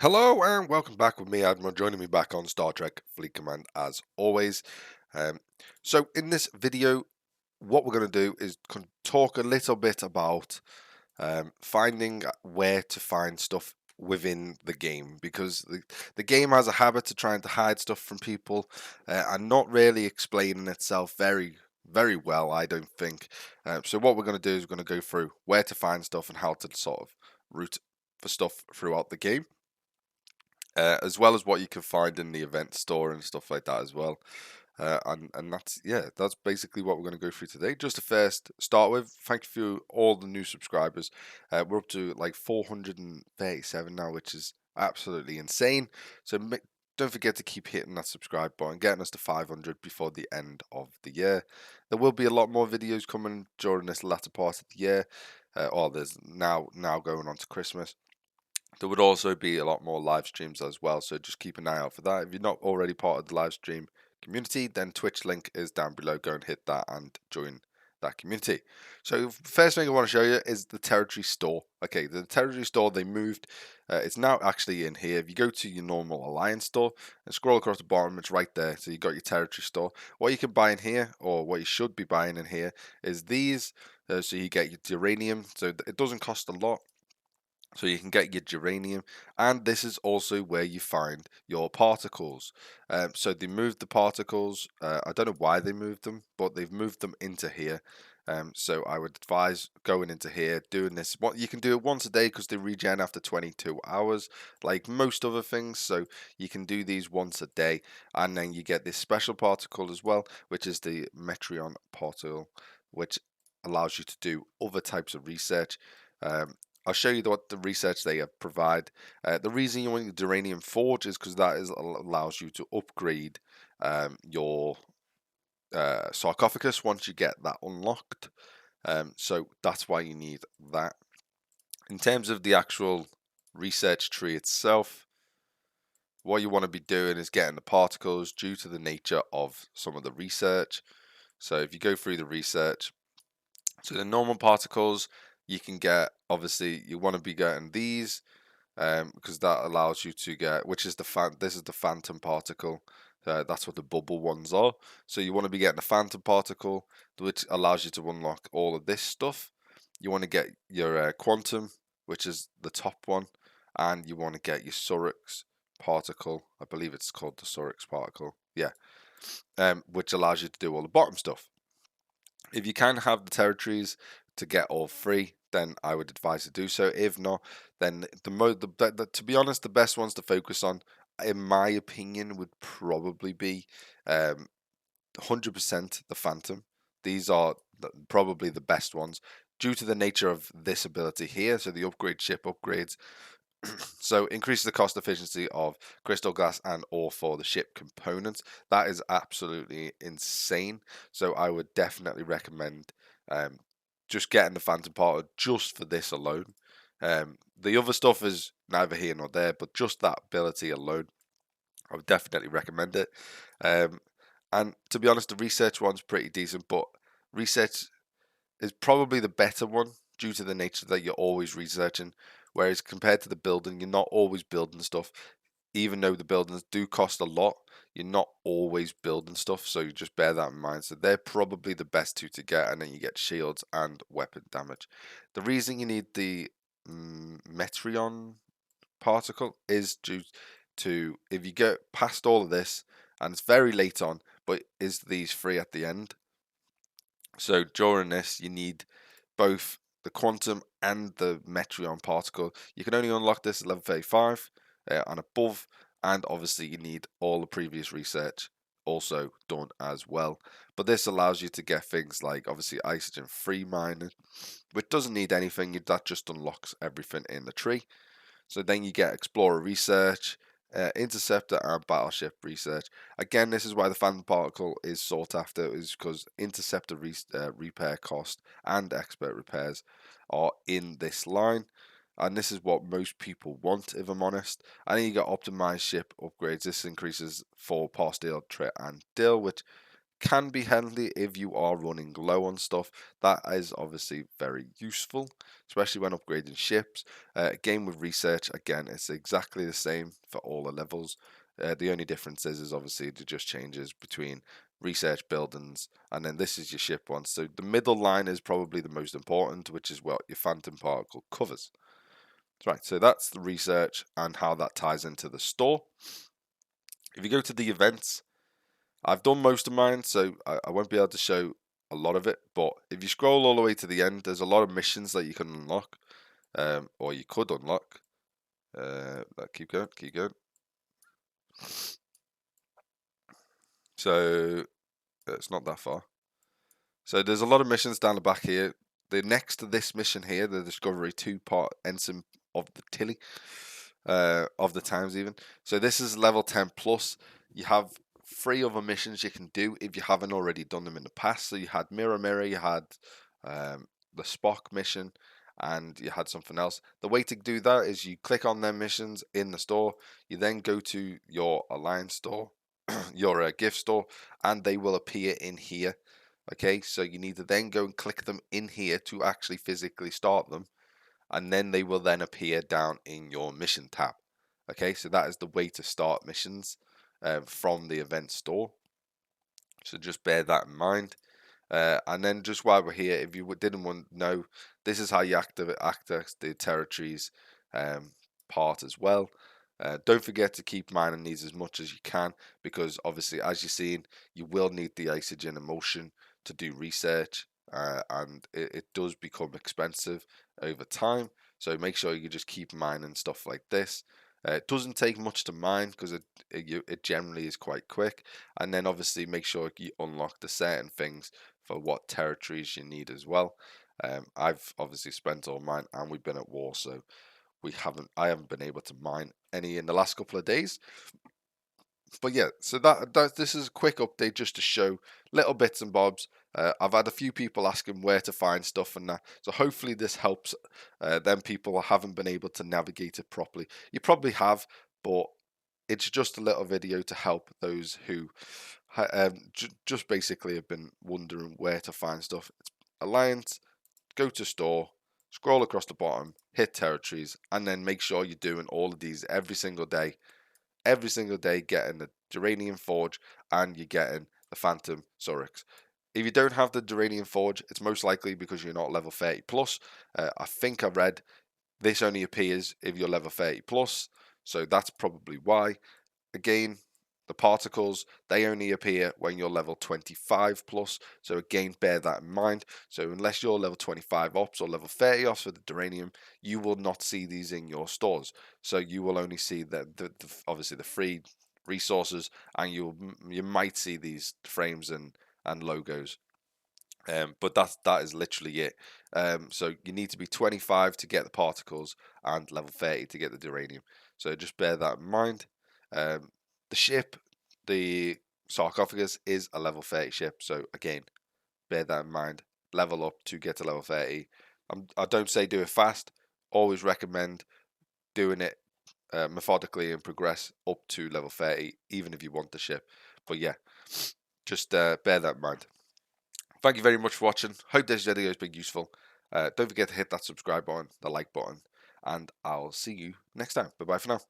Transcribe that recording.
Hello and welcome back with me, Admiral. Joining me back on Star Trek Fleet Command as always. Um, so in this video, what we're going to do is talk a little bit about finding where to find stuff within the game, because the game has a habit of trying to hide stuff from people and not really explaining itself very well, I don't think. So what we're going to do is we're going to go through where to find stuff and how to sort of route for stuff throughout the game, as well as what you can find in the event store and stuff like that as well. And that's basically what we're going to go through today. Just to first start with, thank you for all the new subscribers. We're up to like 437 now, which is absolutely insane. So don't forget to keep hitting that subscribe button, getting us to 500 before the end of the year. There will be a lot more videos coming during this latter part of the year, or there's now going on to Christmas. There would also be a lot more live streams as well, so just keep an eye out for that. If you're not already part of the live stream community, then Twitch link is down below. Go and hit that and join that community. So first thing I want to show you is the territory store. Okay, the territory store, they moved. It's now actually in here. If you go to your normal Alliance store and scroll across the bottom, it's right there. So you got your territory store. What you can buy in here, or what you should be buying in here, is these. So you get your uranium. So it doesn't cost a lot. So you can get your geranium, and this is also where you find your particles. So they moved the particles. I don't know why they moved them, but they've moved them into here. So I would advise going into here, doing this. What you can do it once a day because they regen after 22 hours, like most other things. So you can do these once a day, and then you get this special particle as well, which is the Metreon particle, which allows you to do other types of research. I'll show you what the research they provide. The reason you want the Duranium Forge is because that allows you to upgrade your sarcophagus once you get that unlocked. So that's why you need that. In terms of the actual research tree itself, what you want to be doing is getting the particles due to the nature of some of the research. So if you go through the research, so the normal particles you can get, obviously you want to be getting these, because that allows you to get, which is this is the phantom particle. That's what the bubble ones are. So you want to be getting the phantom particle, which allows you to unlock all of this stuff. You want to get your quantum, which is the top one, and you want to get your Surix particle. I believe it's called the Surix particle. Yeah, which allows you to do all the bottom stuff. If you can have the territories to get all three, then I would advise to do so. If not, then to be honest, the best ones to focus on, in my opinion, would probably be 100% the Phantom. These are probably the best ones due to the nature of this ability here. So the upgrade ship upgrades. So increases the cost efficiency of crystal glass and ore for the ship components. That is absolutely insane. So I would definitely recommend just getting the Phantom Part just for this alone. The other stuff is neither here nor there, but just that ability alone, I would definitely recommend it. And to be honest, the research one's pretty decent, but research is probably the better one due to the nature that you're always researching. Whereas compared to the building, you're not always building stuff. Even though the buildings do cost a lot, you're not always building stuff. So you just bear that in mind. So they're probably the best two to get, and then you get shields and weapon damage. The reason you need the Metreon particle is due to, if you get past all of this, and it's very late on, but is these three at the end. So during this, you need both the quantum and the Metreon particle. You can only unlock this at level 35 and above, and obviously you need all the previous research also done as well. But this allows you to get things like obviously oxygen free mining, which doesn't need anything. That just unlocks everything in the tree. So then you get explorer research, interceptor and battleship research. Again, this is why the phantom particle is sought after, is because interceptor repair cost and expert repairs are in this line, and this is what most people want, if I'm honest. And then you got optimized ship upgrades. This increases for Parsteel, Trit and Dill, which can be handy if you are running low on stuff. That is obviously very useful, especially when upgrading ships. Again, with research, again, it's exactly the same for all the levels. The only difference is obviously it just changes between research buildings, and then this is your ship one. So the middle line is probably the most important, which is what your phantom particle covers. Right, so that's the research and how that ties into the store. If you go to the events, I've done most of mine, so I won't be able to show a lot of it. But if you scroll all the way to the end, there's a lot of missions that you can unlock, or you could unlock. Keep going, keep going. So it's not that far. So there's a lot of missions down the back here. The next to this mission here, the Discovery 2-part Ensign of the Tilly, of the Times even. So this is level 10 plus. You have 3 other missions you can do if you haven't already done them in the past. So you had Mirror Mirror, you had the Spock mission, and you had something else. The way to do that is you click on their missions in the store. You then go to your Alliance store, your gift store, and they will appear in here. Okay, so you need to then go and click them in here to actually physically start them, and then they will then appear down in your mission tab. Okay, so that is the way to start missions from the event store. So just bear that in mind. And then just while we're here, if you didn't want to know, this is how you access the territories part as well. Don't forget to keep mining these as much as you can, because obviously, as you've seen, you will need the Isogen Emotion to do research, and it does become expensive over time. So make sure you just keep mining stuff like this. It doesn't take much to mine because it generally is quite quick. And then obviously make sure you unlock the certain things for what territories you need as well. I've obviously spent all mine, and we've been at war, so I haven't been able to mine any in the last couple of days. But yeah, so this is a quick update just to show little bits and bobs. I've had a few people asking where to find stuff and that, so hopefully this helps them people who haven't been able to navigate it properly. You probably have, but it's just a little video to help those who just basically have been wondering where to find stuff. It's Alliance, go to store, scroll across the bottom, hit territories, and then make sure you're doing all of these every single day. Every single day, getting the Duranium Forge, and you're getting the Phantom Surex. If you don't have the Duranium Forge, it's most likely because you're not level 30 plus. I think I read this only appears if you're level 30 plus, so that's probably why. Again, the particles, they only appear when you're level 25 plus, so again, bear that in mind. So unless you're level 25 ops or level 30 ops for the Duranium, you will not see these in your stores. So you will only see obviously the free resources, and you might see these frames and logos. But that is literally it. So you need to be 25 to get the particles and level 30 to get the Duranium. So just bear that in mind. The ship, the sarcophagus, is a level 30 ship. So again, bear that in mind. Level up to get to level 30. I don't say do it fast. Always recommend doing it methodically and progress up to level 30, even if you want the ship. But yeah, just bear that in mind. Thank you very much for watching. Hope this video has been useful. Don't forget to hit that subscribe button, the like button, and I'll see you next time. Bye bye for now.